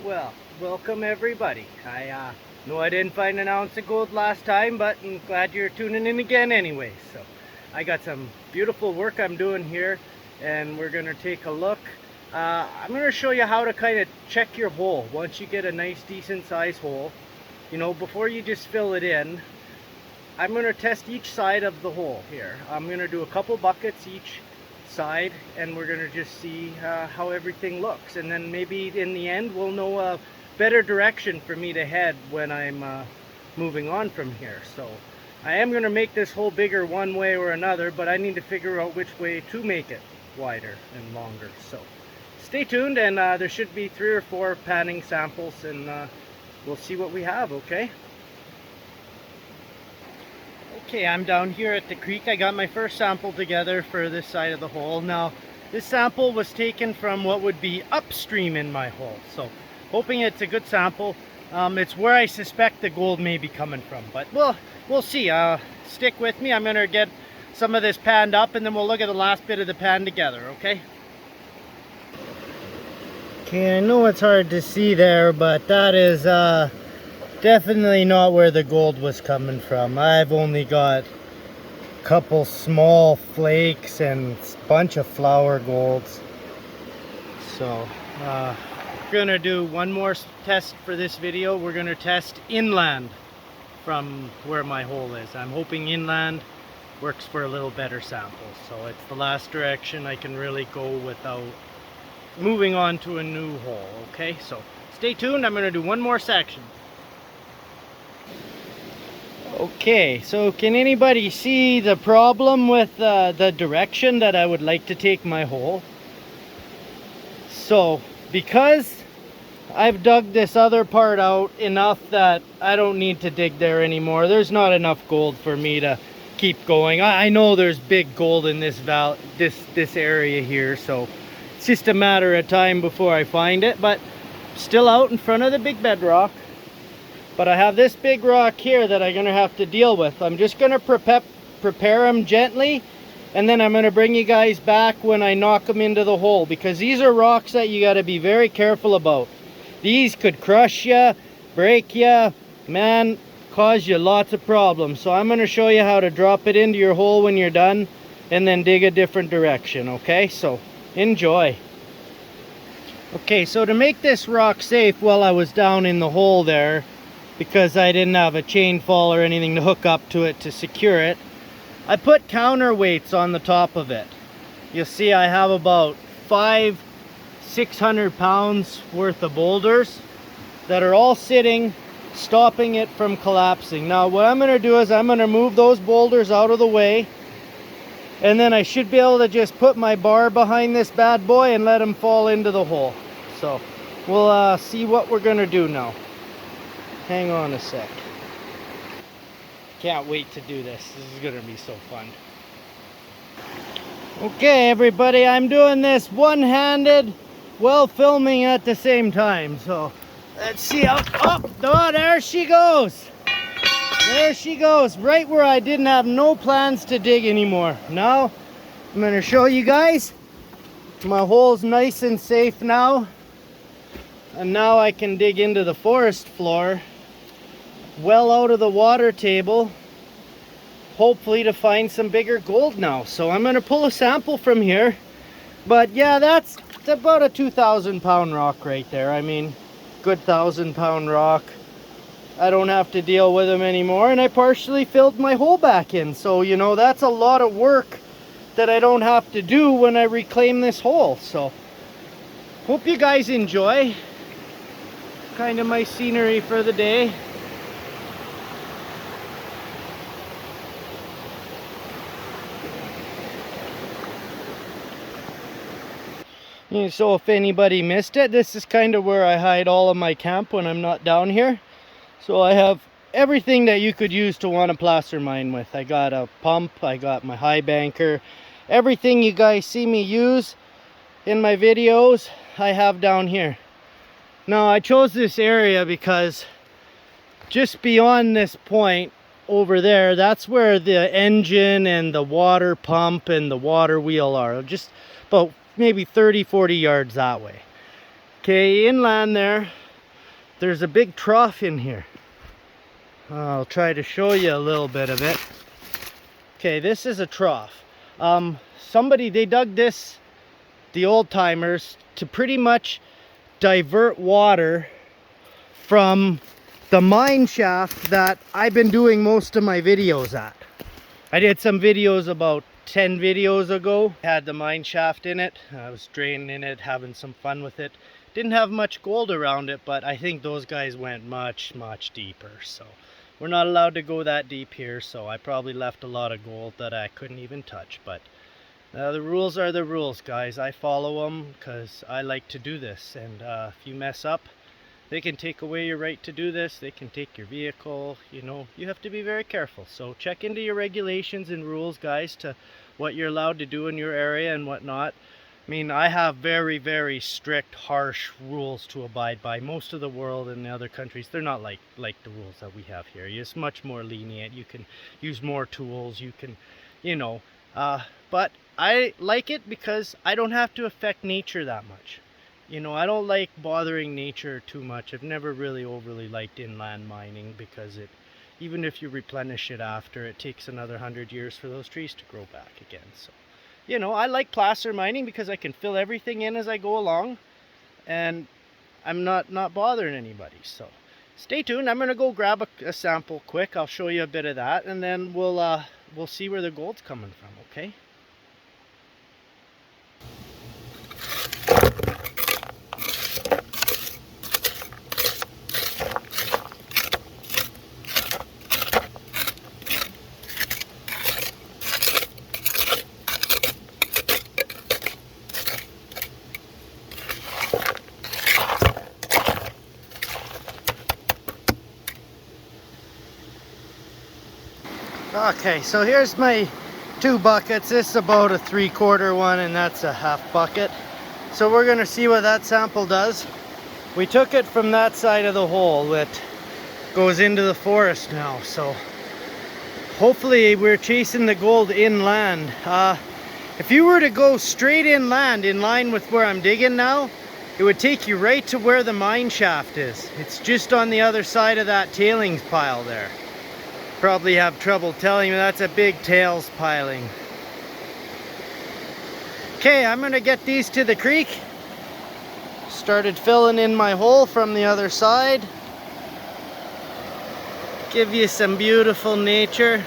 Well, welcome everybody. I know I didn't find an ounce of gold last time, but I'm glad you're tuning in again anyway. So I got some beautiful work I'm doing here, and we're gonna take a look. I'm gonna show you how to kind of check your hole once you get a nice decent size hole. You know, before you just fill it in, I'm gonna test each side of the hole here. I'm gonna do a couple buckets each side, and we're gonna just see how everything looks, and then maybe in the end we'll know a better direction for me to head when I'm moving on from here. So I am gonna make this hole bigger one way or another, but I need to figure out which way to make it wider and longer. So stay tuned, and there should be 3 or 4 panning samples, and we'll see what we have. Okay, I'm down here at the creek. I got my first sample together for this side of the hole. Now, this sample was taken from what would be upstream in my hole, so hoping it's a good sample. It's where I suspect the gold may be coming from, but we'll see. Stick with me. I'm gonna get some of this panned up, and then we'll look at the last bit of the pan together, okay? Okay, I know it's hard to see there, but that is definitely not where the gold was coming from. I've only got a couple small flakes and a bunch of flour golds. So we're gonna do one more test for this video. We're gonna test inland from where my hole is. I'm hoping inland works for a little better sample. So it's the last direction I can really go without moving on to a new hole. Okay, so stay tuned. I'm gonna do one more section. Okay, so can anybody see the problem with the direction that I would like to take my hole? So, because I've dug this other part out enough that I don't need to dig there anymore. There's not enough gold for me to keep going. I know there's big gold in this area here, so it's just a matter of time before I find it, but still out in front of the big bedrock. But I have this big rock here that I'm gonna have to deal with. I'm just gonna prepare them gently, and then I'm gonna bring you guys back when I knock them into the hole, because these are rocks that you gotta be very careful about. These could crush you, break you, man, cause you lots of problems. So I'm gonna show you how to drop it into your hole when you're done, and then dig a different direction, okay? So enjoy. Okay, so to make this rock safe while I was down in the hole there, because I didn't have a chain fall or anything to hook up to it to secure it, I put counterweights on the top of it. You'll see I have about 600 pounds worth of boulders that are all sitting, stopping it from collapsing. Now what I'm going to do is I'm going to move those boulders out of the way, and then I should be able to just put my bar behind this bad boy and let them fall into the hole. So we'll see what we're going to do now. Hang on a sec. Can't wait to do this. This is gonna be so fun. Okay, everybody, I'm doing this one-handed while filming at the same time. So let's see how. Oh, there she goes. There she goes, right where I didn't have no plans to dig anymore. Now I'm gonna show you guys. My hole's nice and safe now, and now I can dig into the forest floor, well out of the water table, hopefully to find some bigger gold now. So I'm gonna pull a sample from here, but yeah, that's about a 2,000 pound rock right there. I mean, good 1,000 pound rock. I don't have to deal with them anymore, and I partially filled my hole back in, so you know, that's a lot of work that I don't have to do when I reclaim this hole. So hope you guys enjoy kind of my scenery for the day. So if anybody missed it, this is kind of where I hide all of my camp when I'm not down here. So I have everything that you could use to want a placer mine with. I got a pump, I got my high banker, everything you guys see me use in my videos, I have down here. Now I chose this area because just beyond this point over there, that's where the engine and the water pump and the water wheel are. Just about maybe 30-40 yards that way. Okay, inland there, there's a big trough in here. I'll try to show you a little bit of it. Okay, this is a trough. They dug this, the old timers, to pretty much divert water from the mine shaft that I've been doing most of my videos at. I did some videos about 10 videos ago. Had the mine shaft in it. I was draining it, having some fun with it. Didn't have much gold around it, but I think those guys went much deeper. So we're not allowed to go that deep here, so I probably left a lot of gold that I couldn't even touch. But the rules are the rules, guys. I follow them because I like to do this. And if you mess up, they can take away your right to do this. They can take your vehicle. You know, you have to be very careful. So check into your regulations and rules, guys, to what you're allowed to do in your area and whatnot. I mean, I have very strict, harsh rules to abide by. Most of the world and the other countries, they're not like the rules that we have here. It's much more lenient. You can use more tools. You can, you know, but I like it because I don't have to affect nature that much. You know, I don't like bothering nature too much. I've never really overly liked inland mining because even if you replenish it after, it takes another 100 years for those trees to grow back again. So, you know, I like placer mining because I can fill everything in as I go along and I'm not bothering anybody. So stay tuned. I'm going to go grab a sample quick. I'll show you a bit of that and then we'll see where the gold's coming from, okay? Okay, so here's my 2 buckets. This is about a 3/4 one and that's a 1/2 bucket. So we're gonna see what that sample does. We took it from that side of the hole that goes into the forest now. So hopefully we're chasing the gold inland. If you were to go straight inland in line with where I'm digging now, it would take you right to where the mine shaft is. It's just on the other side of that tailings pile there. Probably have trouble telling you that's a big tails piling. Okay, I'm gonna get these to the creek. Started filling in my hole from the other side. Give you some beautiful nature.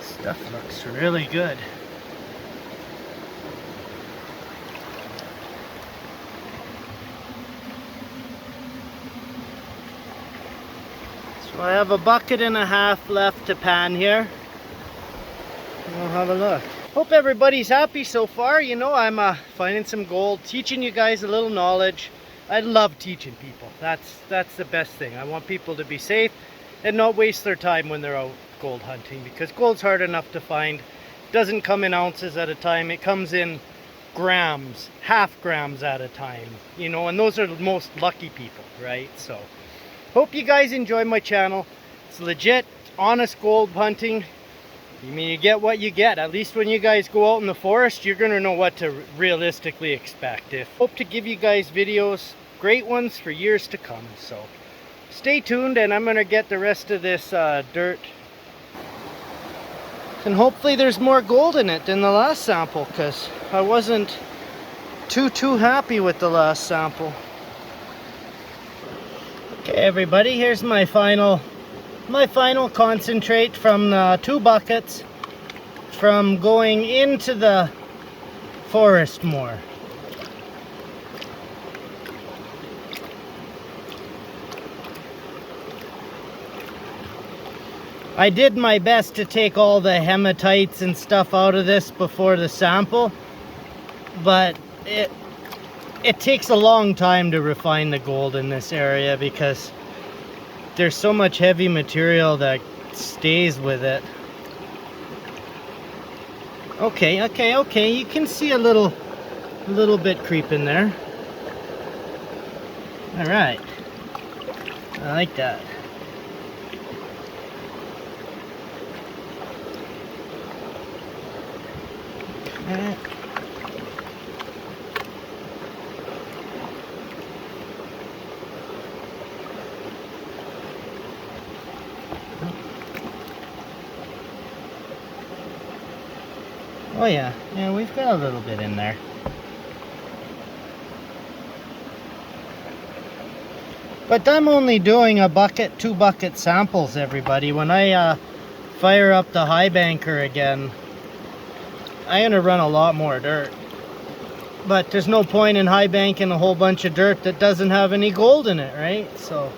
Stuff looks really good. I have a bucket and a half left to pan here. We'll have a look. Hope everybody's happy so far. You know, I'm finding some gold, teaching you guys a little knowledge. I love teaching people. That's the best thing. I want people to be safe and not waste their time when they're out gold hunting, because gold's hard enough to find. It doesn't come in ounces at a time. It comes in grams, 1/2 grams at a time. You know, and those are the most lucky people, right? So hope you guys enjoy my channel. It's legit, honest gold hunting. I mean, you get what you get. At least when you guys go out in the forest, you're gonna know what to realistically expect. Hope to give you guys videos, great ones for years to come. So stay tuned and I'm gonna get the rest of this dirt. And hopefully there's more gold in it than the last sample, because I wasn't too happy with the last sample. Okay everybody, here's my final concentrate from the 2 buckets from going into the forest more. I did my best to take all the hematites and stuff out of this before the sample, but it takes a long time to refine the gold in this area because there's so much heavy material that stays with it. Okay, you can see a little bit creeping there. All right, I like that. Oh yeah, yeah, we've got a little bit in there. But I'm only doing a bucket, 2 bucket samples, everybody. When I fire up the high banker again, I'm gonna run a lot more dirt. But there's no point in high banking a whole bunch of dirt that doesn't have any gold in it, right? So,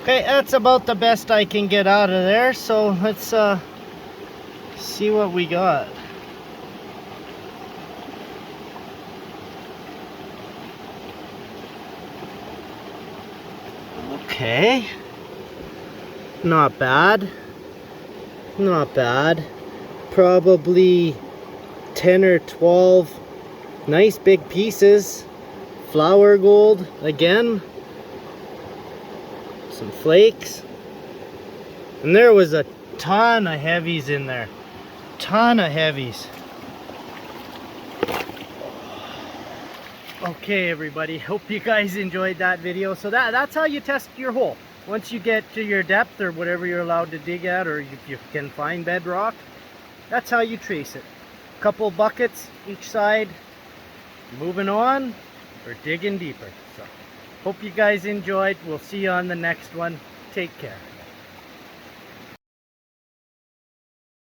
okay, that's about the best I can get out of there. So let's see what we got. Okay, not bad, not bad. Probably 10 or 12 nice big pieces. Flour gold again, some flakes, and there was a ton of heavies in there, ton of heavies. Okay everybody, hope you guys enjoyed that video. So that's how you test your hole. Once you get to your depth or whatever you're allowed to dig at, or if you can find bedrock, that's how you trace it. Couple buckets each side, moving on or digging deeper. So hope you guys enjoyed. We'll see you on the next one. Take care.